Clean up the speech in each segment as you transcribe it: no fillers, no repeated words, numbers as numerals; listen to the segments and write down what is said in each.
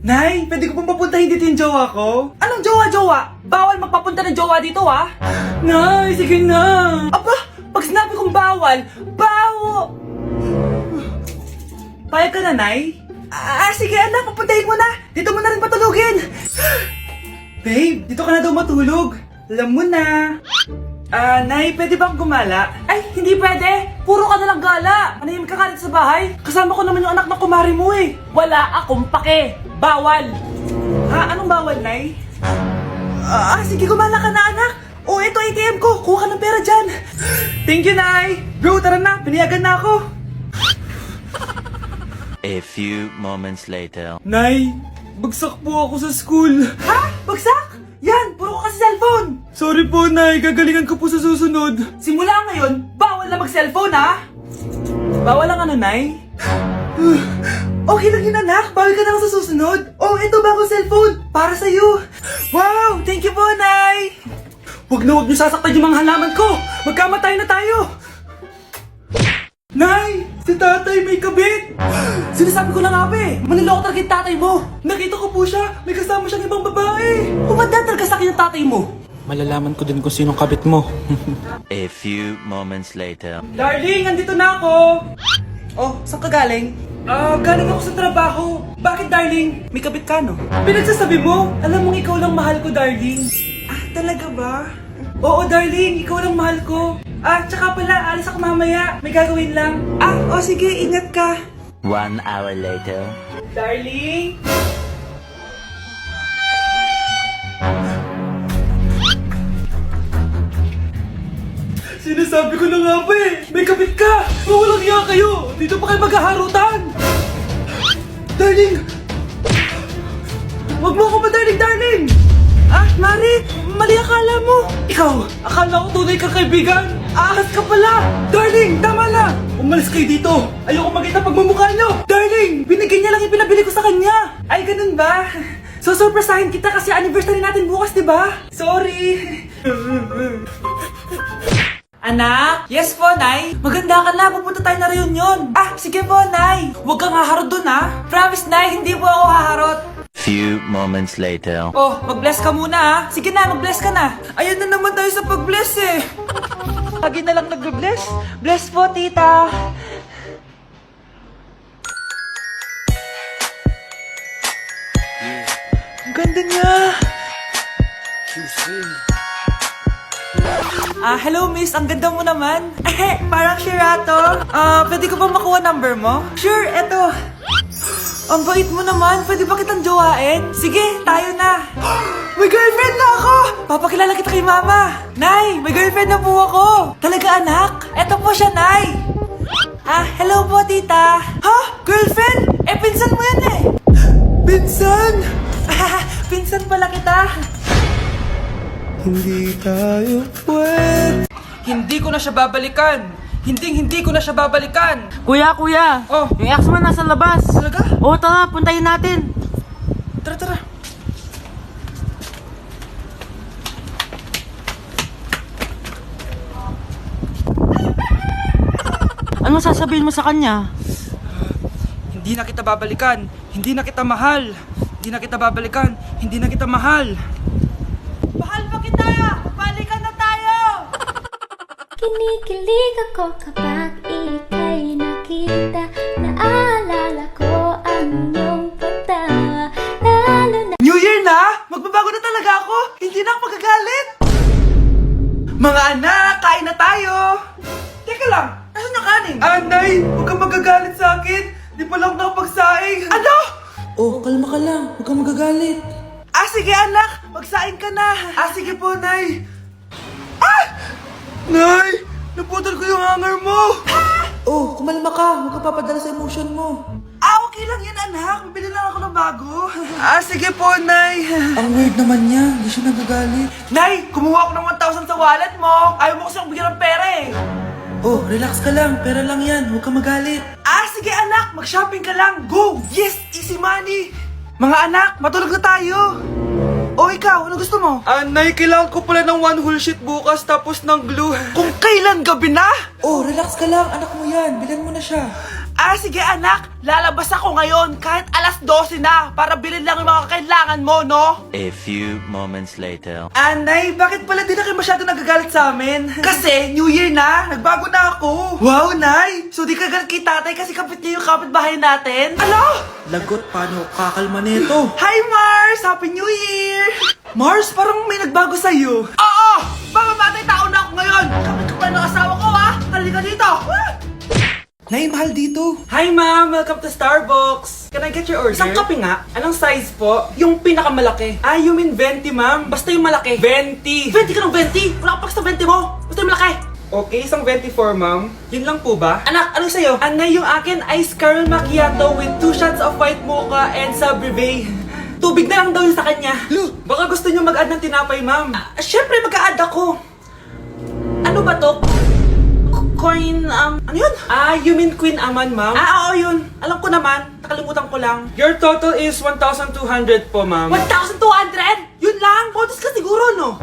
Nay, pwede ko pong papuntahin dito yung jowa ko? Anong jowa-jowa? Bawal magpapunta ng jowa dito, ha? Nay, sige na. Aba, pag sinabi kong bawal, Payag ka na, Nay? sige anak, papuntahin mo na. Dito mo na rin patulugin. Babe, dito ka na daw matulog. Alam mo na. Nay, pwede bang gumala? Ay, hindi pwede. Puro ka nalang gala. Manahimik ka ka dito sa bahay. Kasama ko naman yung anak ng kumari mo eh. Wala akong pake. Bawal. Ha? Anong bawal, Nay? Sige, gumala ka na anak. Ito ATM ko. Kuha ka ng pera dyan. Thank you, Nay. Bro, tara na. Piniyagan na ako. A few moments later. Nay, bagsak po ako sa school. Ha? Bagsak? Yan, puro ka kasi cellphone. Sorry po, Nay. Gagalingan ko po sa susunod. Simula ngayon, bawal na mag-cellphone ha. Bawal lang ano, Nay? Okay lang yun anak, bawal ka na lang sa susunod. Ito bagong cellphone, para sa'yo. Wow! Thank you po, Nay! Huwag niyo sasaktan yung mga halaman ko! Magkamatay na tayo! Nay! Si tatay may kabit! Sinasabi ko na nga ba eh, maniloko talaga yung tatay mo. Nakita ko po siya! May kasama siyang ibang babae! Pumanda talaga sa akin yung tatay mo. Malalaman ko din kung sinong kabit mo. A few moments later. Darling, andito na ako! Saan ka galing? Galing ako sa trabaho. Bakit, darling? May kabit ka no? Pinagsasabi mo? Alam mong ikaw lang mahal ko, darling. Talaga ba? Oo, darling, ikaw lang mahal ko. Tsaka pala, alis ako mamaya. May gagawin lang. Sige, ingat ka. 1 hour later. Darling? Sinasabi ko na nga ba eh! May kabit ka! Walang iya kayo! Dito pa kayo maghaharutan! Darling! Wag mo ako ba, darling! Mari, mali akala mo. Ikaw! Akala ko tunay kang kaibigan! Ahas ka pala! Darling! Tama na! Umalis kayo dito! Ayoko makita pagmumukha nyo! Darling! Binigyan niya lang yung pinabili ko sa kanya! Ay, ganun ba? So, surpresahin kita kasi anniversary natin bukas, di ba? Sorry! Anak? Yes po, Nay. Maganda ka na, pupunta tayo na reunion. Sige po, Nay. Huwag kang haharot dun, ha? Promise, Nay, hindi po ako haharot. Few moments later. Mag-bless ka muna, ha? Sige na, mag-bless ka na. Ayun na naman tayo sa pag-bless eh! Lagi na lang nag-bless. Bless po, tita. Ang ganda niya! Hello, miss. Ang ganda mo naman. Parang Shirato. Pwede ko ba makuha number mo? Sure, eto. Ang bait mo naman. Pwede ba kitang jowain? Sige, tayo na. May girlfriend na ako! Papakilala kita kay mama. Nay, may girlfriend na po ako. Talaga, anak? Eto po siya, Nay. Hello po, tita. Ha? Girlfriend? Pinsan mo yan eh. Pinsan! Pinsan pala kita. Hindi tayo pwede. Hindi ko na siya babalikan. Hindi ko na siya babalikan. Kuya! Oh. Yung ex mo nasa labas! Talaga? Oo, tara, puntayin natin! Tara. Ano sasabihin mo sa kanya? Hindi na kita babalikan. Hindi na kita mahal. Hindi na kita babalikan. Hindi na kita mahal. Mahal pa kita! Balikan na tayo! Kinikilig ako kapag ika'y nakita. Naalala ko ang iyong pagtawa. Lalo na New Year na! Magbabago na talaga ako! Hindi na ako magagalit! Mga anak, kain na tayo! Teka lang, asan yung kanin? Nay! Huwag kang magagalit sa akin! Di pa lang nakapagsaing! Ano? Kalma ka lang. Huwag kang magagalit. Sige anak, magsaing ka na! Sige po, Nay! Nay! Naputol ko yung hanger mo! Kumalma ka, huwag ka papadala sa emotion mo. Okay lang yan anak, bibili lang ako ng bago. Sige po, Nay! Ang weird naman niya. Hindi siya nagagalit. Nay, kumuha ako ng 1,000 sa wallet mo. Ayaw mo kasi akong bigyan ng pera eh. Relax ka lang. Pera lang yan. Huwag kang magalit. Sige anak, mag-shopping ka lang. Go! Yes, easy money. Mga anak, matulog na tayo. Ikaw, ano gusto mo? Nay, kailangan ko pala ng one whole sheet bukas tapos ng glue. Kung kailan gabi na? Relax ka lang. Anak mo yan. Bilan mo na siya. Sige anak, lalabas ako ngayon kahit alas 12 na para bilhin lang yung mga kailangan mo, no? A few moments later. Nay, bakit pala di na kayo masyado nagagalit sa amin? Kasi, New Year na, nagbago na ako. Wow, Nay! So di ka galit kay tatay kasi kapit niya yung kapitbahay natin? Ano? Lagot, paano kakalma nito? Hi, Mars! Happy New Year! Mars, parang may nagbago sa'yo. Oo! Mamamatay tao na ako ngayon! Kapit ko pa ng asawa ko, ha? Halika dito! Nay, mahal dito. Hi, ma'am! Welcome to Starbucks! Can I get your order? Isang kape nga. Anong size po? Yung pinakamalaki. You mean 20, ma'am? Basta yung malaki. 20! 20 ka ng 20! Wala ka pa sa 20 mo! Basta yung malaki! Okay, isang 24, ma'am. Yun lang po ba? Anak, anong sa'yo? Anay, yung akin ice caramel macchiato with 2 shots of white mocha and Sabrivay. Tubig na lang daw yun sa kanya. Baka gusto nyo mag-add ng tinapay, ma'am. Syempre, mag-a-add ako. Ano ba to? Coin, ano yun? You mean Queen Aman, ma'am? Oo, yun. Alam ko naman. Nakalimutan ko lang. Your total is 1,200 po, ma'am. 1,200? Yun lang? Bonus ka siguro, no?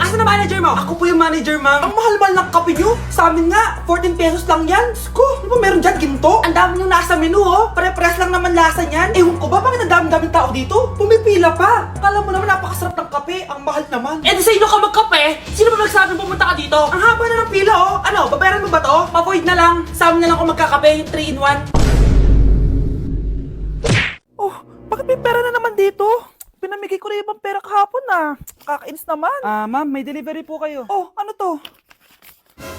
Asa na manager mo? Ako po yung manager, ma'am. Ang mahal-mahal ng kape nyo. Sa amin nga, 14 pesos lang yan. Sko, di ba meron dyan ginto? Ang dami nyo nasa menu, oh. Pare-pares lang naman lasa niyan. Ewan ko ba, bakit ang dami-daming tao dito? Pumipila pa. Akala mo naman napakasarap ng kape. Ang mahal naman. Di sa inyo ka magkape? Sino ba nagsabing pumunta ka dito? Ang haba na ng pila, oh. Ano, babayaran mo ba to? Pa-void na lang. Sa amin na lang kung magkakape, yung 3-in-1. Oh, bakit may pera na naman dito? Pinamigay ko na ibang pera kahapon na. Kakainis naman. Ma'am, may delivery po kayo. Oh, ano to?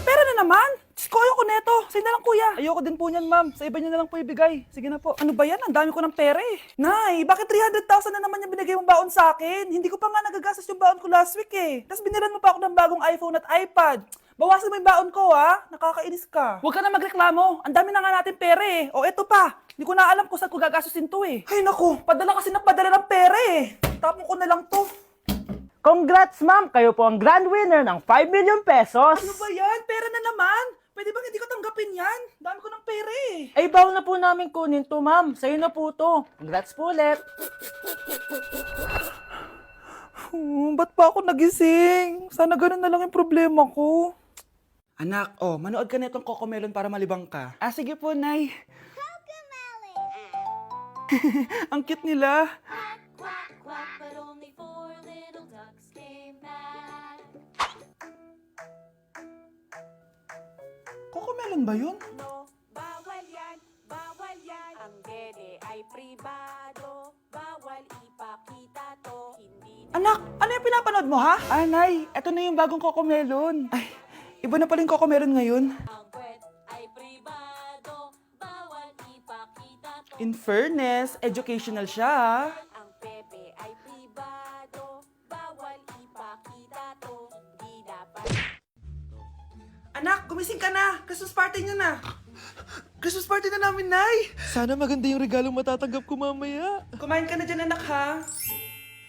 Pera na naman? Diyos ko, ayoko neto. Sa'yo na lang, kuya. Ayoko din po niyan, ma'am. Sa iba niyo na lang po ibigay. Sige na po. Ano ba yan? Ang dami ko ng pera eh. Nay, bakit 300,000 na naman yung binigay mong baon sa akin? Hindi ko pa nga nagagastos yung baon ko last week eh. Tapos binilan mo pa ako ng bagong iPhone at iPad. Bawasan mo yung baon ko ha. Nakakainis ka. Huwag ka na magreklamo. Ang dami na nga natin pera eh. O eto pa. Hindi ko na alam kung saan ko gagastusin to eh. Ay naku, padala kasi na padala ng pera eh. Tapon ko na lang to. Congrats, ma'am! Kayo po ang grand winner ng 5 million pesos! Ano ba yan? Pera na naman. Pwede bang hindi ko tanggapin yan? Dami ko ng pera eh. Ay, bawal na po namin kunin to, ma'am. Sa'yo na po to. Congrats po ulit! Ba't pa ako nagising? Sana ganun na lang yung problema ko. Anak, manood ka na itong Cocomelon para malibang ka. Sige po, Nay. Ang cute nila. Quack, quack, but only 4 little ducks came back. Cocomelon ba yun? No, bawal yan, bawal yan. Ang dede ay pribado, bawal ipakita to. Hindi Anak, ano yung pinapanood mo ha? Nay, eto na yung bagong Cocomelon. Ay, iba na pala yung Cocomelon ngayon. ang kwet ay pribado, bawal ipakita to. In fairness, educational siya. Ang pepe ay pribado, bawal ipakita to. Hindi dapat. Anak, gumising ka na. Christmas party nyo na. Christmas party na namin, Nay! Sana maganda yung regalong matatanggap ko mamaya. Kumain ka na dyan, anak, ha?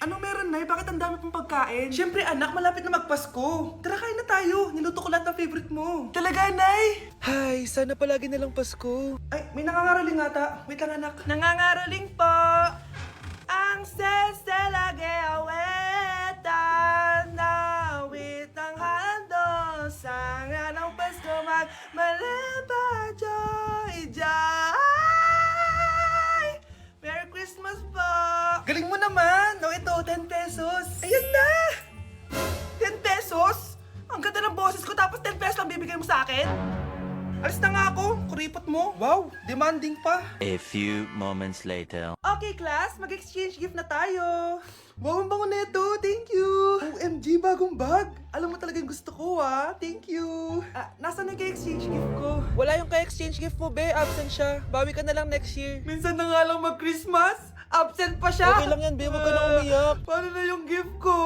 Anong meron, Nay? Bakit ang dami pong pagkain? Siyempre, anak, malapit na magpasko. Tara, kain na tayo. Niluto ko lahat ng favorite mo. Talaga, Nay? Hay, sana palagi na lang Pasko. Ay, may nangangaraling ata. Wait lang, anak. Nangangaraling po. Ang seselage awetan na awit ng handog. Sa nga ng Pasko magmalaba joy joy. Merry Christmas po. Galing mo naman. No, ito, 10 pesos. Ayan na! 10 pesos? Ang ganda ng boses ko tapos 10 pesos lang bibigay mo sa akin? Alis na nga ako. Kuripot mo. Wow, demanding pa. A few moments later. Okay, class. Mag-exchange gift na tayo. Wow, ang bango neto. Thank you. OMG, bagong bag. Alam mo talaga yung gusto ko, ha. Thank you. Nasaan yung exchange gift ko? Wala yung ka-exchange gift mo, be. Absent siya. Bawi ka na lang next year. Minsan na nga lang mag-Christmas. Absent pa siya. Okay lang yan, be. Huwag ka na umiyak. Paano na yung gift ko?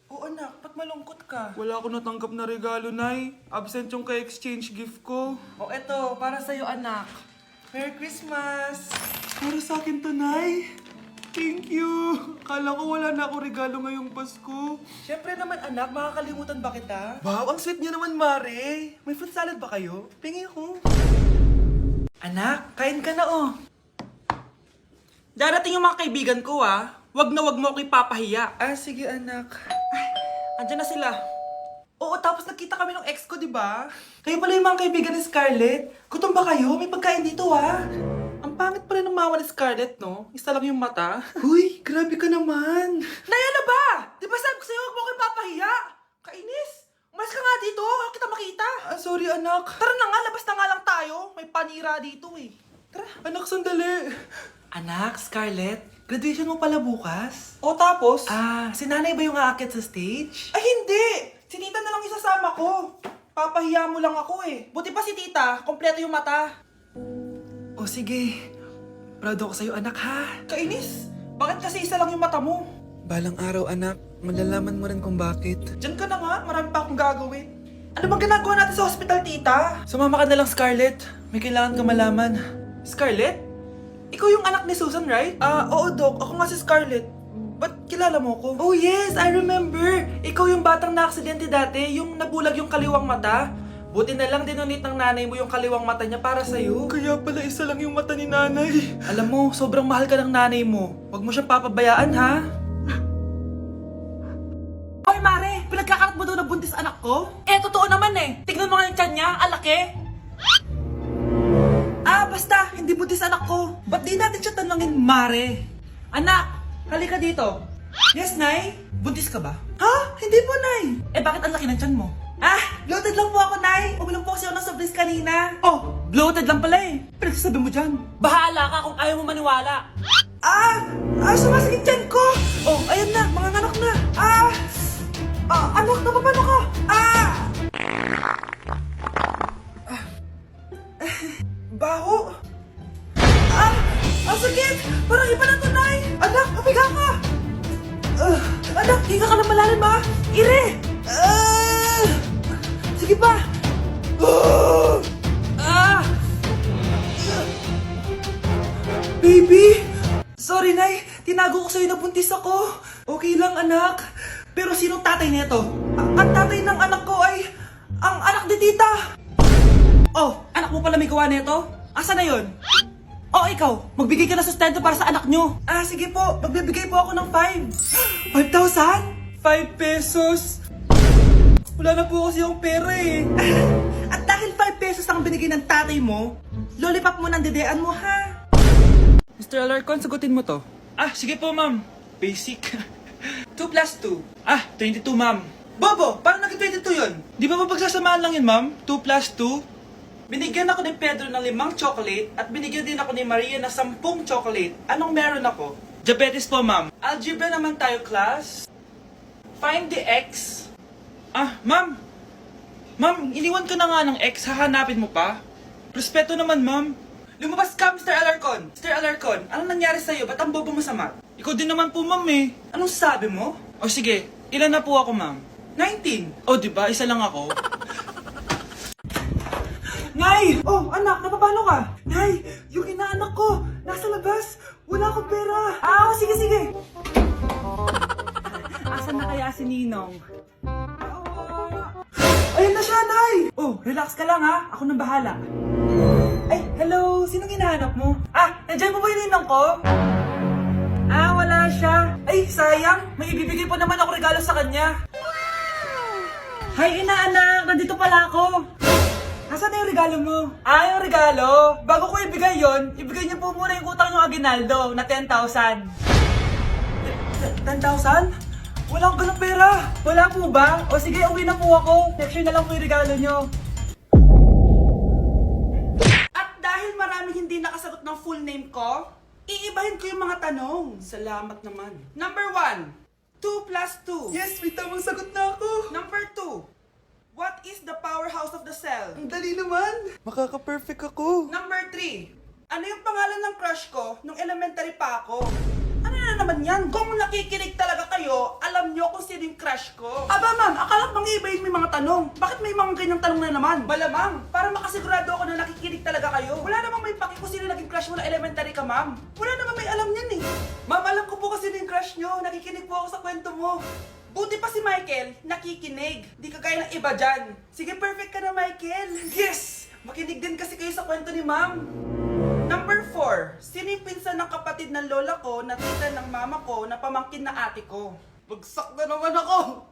Oo, anak. Ba't malungkot ka? Wala ako natanggap na regalo, Nay. Absent yung ka-exchange gift ko. O, eto. Para sa'yo, anak. Merry Christmas. Para sa akin to, Nay. Thank you. Kala ko wala na ako regalo ngayong Pasko. Siyempre naman, anak. Makakalimutan ba kita? Wow, ang sweet niyo naman, Mare. May fruit salad ba kayo? Pingi ako. Anak, kain ka na, oh. Darating yung mga kaibigan ko, ah. Wag na wag mo ako ipapahiya. Sige, anak. Andyan na sila. Oo, tapos nagkita kami ng ex ko, di ba? Kayo pala yung mga kaibigan ni Scarlett. Gutom ba kayo? May pagkain dito, ha? Ang pangit pala ng mama ni Scarlett, no? Isa lang yung mata. Huy, grabe ka naman. Naya na ba? Di ba sabi ko sa'yo, huwag mo ko ipapahiya? Kainis. Umalis ka nga dito, huwag kita makita. Sorry, anak. Tara na nga, labas na nga lang tayo. May panira dito, eh. Tara. Anak, sandali. Anak, Scarlett, graduation mo pala bukas? O tapos? Si nanay ba yung aakit sa stage? Ay, hindi! Si tita na lang isasama ko. Papahiya mo lang ako eh. Buti pa si tita, kompleto yung mata. O sige, proud ako sa'yo anak ha. Kainis, bakit kasi isa lang yung mata mo? Balang araw anak, malalaman mo rin kung bakit. Diyan ka na nga, marami pa akong gagawin. Ano bang ginagawa natin sa hospital tita? Sumama ka na lang Scarlett, may kailangan ka malaman. Scarlett? Ikaw yung anak ni Susan, right? Oo, Doc. Ako nga si Scarlett. Ba't kilala mo ko? Oh, yes! I remember! Ikaw yung batang na-aksidente dati, yung nabulag yung kaliwang mata. Buti na lang dinonate ng nanay mo yung kaliwang mata niya para sa'yo. Kaya pala isa lang yung mata ni nanay. Alam mo, sobrang mahal ka ng nanay mo. Huwag mo siyang papabayaan, ha? Hoy, Mare! Pinagkakarat mo daw na buntis anak ko? Totoo naman eh. Tignan mo nga yung tiyan niya, alaki. Basta, hindi buntis anak ko. Ba't di natin siya tanongin, Mare? Anak, halika dito. Yes, Nay? Buntis ka ba? Ha? Hindi po, Nay. Bakit ang laki ng tiyan mo? Bloated lang po ako, Nay. Uminom po kasi ako ng sobris kanina. Oh, bloated lang pala eh. Pinagsasabi mo dyan. Bahala ka kung ayaw mo maniwala. Sumasakit tiyan ko. Oh, ayan na, mga anak na. Anak, napapano ka? Baho. Ang sakit! Parang iba na to, Nay! Anak, papiga ka! Anak, hinga ka na malalim, ha? Ire! Sige pa! Baby! Sorry, Nay. Tinago ko sa'yo na buntis ako. Okay lang, anak. Pero sinong tatay nito? Ang tatay ng anak ko ay ang anak ni tita. Oh, anak mo pala may gawa nito? Asa na yun? Oh, ikaw, magbigay ka na sustento para sa anak nyo. Sige po, magbibigay po ako ng 5. 5,000? 5 pesos? Wala na po kasi yung pera eh. At dahil 5 pesos ang binigay ng tatay mo, lollipop mo ng dedean mo ha. Mr. Alarcon, sagutin mo to. Sige po ma'am. Basic. 2 plus 2. 22 ma'am. Bobo, paano naging 22 yun? Di ba mapagsasamaan lang yun ma'am? 2 plus 2? Binigyan ako ni Pedro ng 5 chocolate at binigyan din ako ni Maria ng 10 chocolate. Anong meron ako? Diabetes po, ma'am. Algebra naman tayo, class. Find the x. Ma'am. Ma'am, iniwan ko na nga ng x. Hahanapin mo pa? Respeto naman, ma'am. Lumabas ka, Mr. Alarcon. Mr. Alarcon, anong nangyari sa'yo? Ba't ang bobo mo sa math? Ikaw din naman po, ma'am eh. Anong sabi mo? O sige, ilan na po ako, ma'am? 19. O, diba? Isa lang ako. Nay! Oh, anak, napapalo ka? Nay, yung inaanak ko, nasa labas. Wala akong pera. Sige. Asan na kaya si Ninong? Ayun na siya, Nay! Oh, relax ka lang ha. Ako nang bahala. Ay, hello, sinong hinahanap mo? Nandiyan mo ba yung Ninong ko? Wala siya. Ay, sayang, may ibibigay pa naman ako regalo sa kanya. Hay, inaanak! Nandito pala ako. Nasaan na yung regalo mo? Yung regalo? Bago ko ibigay yon, ibigay niyo po muna yung utang yung Aguinaldo na 10,000. 10,000? Wala akong ganong pera. Wala po ba? O sige, uwi na po ako. Next year na lang po yung regalo niyo. At dahil maraming hindi nakasagot ng full name ko, iibahin ko yung mga tanong. Salamat naman. Number 1, 2 plus 2. Yes, may tamang sagot na ako. Number 2, what is the powerhouse of the cell? Ang dali naman. Makaka-perfect ako. Number 3, ano yung pangalan ng crush ko nung elementary pa ako? Ano na naman yan? Kung nakikinig talaga kayo, alam nyo kung sino yung crush ko. Aba ma'am, akala ko ibahin may mga tanong. Bakit may mga ganyang tanong na naman? Malamang, para makasigurado ako na nakikinig talaga kayo. Wala namang may paki kung sino naging crush mo na elementary ka, ma'am. Wala namang may alam yan eh. Ma'am, alam ko po kasi yung crush nyo. Nakikinig po ako sa kwento mo. Buti pa si Michael, nakikinig. Di kagaya ng iba dyan. Sige, perfect ka na, Michael. Yes! Makinig din kasi kayo sa kwento ni ma'am. Number 4, sino yung pinsan ng kapatid ng lola ko na tita ng mama ko na pamangkin na ate ko? Bagsak na naman ako!